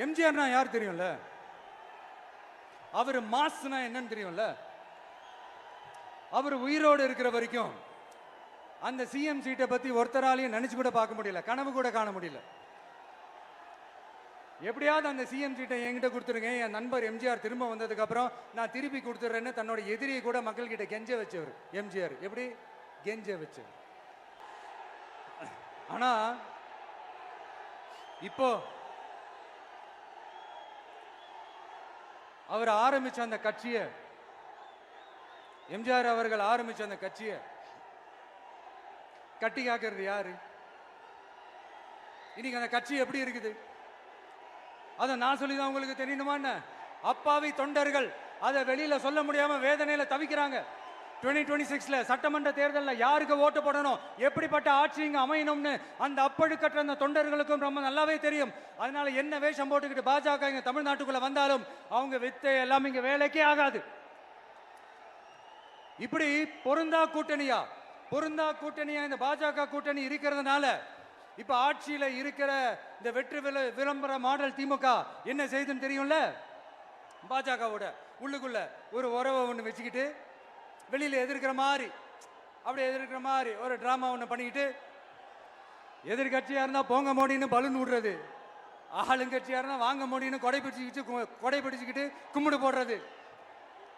எம்ஜிஆர்னா யார் தெரியும்ல? அவர் மாஸ்னா என்னன்னு தெரியும்ல? அவர் உயிரோடு இருக்கிற வரைக்கும் அந்த சிஎம் சீட்டை பத்தி ஒருத்தராலையும் நினைச்சு கூட பார்க்க முடியல, கனவு கூட காண முடியல. எப்படியாவது அந்த சிஎம் சீட்டை என்கிட்ட கொடுத்துருங்க, என் நண்பர் எம்ஜிஆர் திரும்ப வந்ததுக்கு அப்புறம் நான் திருப்பி கொடுத்துட்றேன்னு தன்னோட எதிரியை கூட மக்கள் கிட்ட கெஞ்ச வச்சவர் எம்ஜிஆர். எப்படி கெஞ்ச வச்சவர். ஆனா இப்போ அவர் ஆரம்பிச்ச அந்த கட்சியை, எம்ஜிஆர் அவர்கள் ஆரம்பிச்ச அந்த கட்சியை கட்டி காக்கிறது யாரு? இன்னைக்கு அந்த கட்சி எப்படி இருக்குது? அதை நான் சொல்லிதான் உங்களுக்கு தெரியணுமா? அப்பாவி தொண்டர்கள் அதை வெளியில சொல்ல முடியாம வேதனையில தவிக்கிறாங்க. 2026 சட்டமன்ற தேர்தலில் யாருக்கு ஓட்டு போடணும், எப்படிப்பட்ட ஆட்சி இங்க அமையணும்னு அந்த அப்பழுக்கற்ற அந்த தொண்டர்களுக்கும் ரொம்ப நல்லாவே தெரியும். அதனால என்ன வேஷம் போட்டுக்கிட்டு பாஜக இங்க தமிழ்நாட்டுக்குள்ள வந்தாலும் அவங்க வித்தை எல்லாம் இங்க வேலைக்கே ஆகாது. இப்படி பொருந்தா கூட்டணியா இந்த பாஜக கூட்டணி இருக்கிறதுனால இப்ப ஆட்சியில இருக்கிற இந்த வெற்றி விளம்பர மாடல் திமுக என்ன செய்யுதுன்னு தெரியும்ல? பாஜகவோட உள்ளுக்குள்ள ஒரு உறவை ஒன்று வச்சுக்கிட்டு வெளியில எதிர்க்கிற மாதிரி ஒரு டிராமா ஒன்று பண்ணிக்கிட்டு, எதிர்கட்சியா இருந்தா போங்க மோடின்னு பலூன் விடுறது, ஆளுங்கட்சியா இருந்தா வாங்க மோடின்னு கொடை பிடிச்சிக்கிட்டு கும்பிடு போடுறது,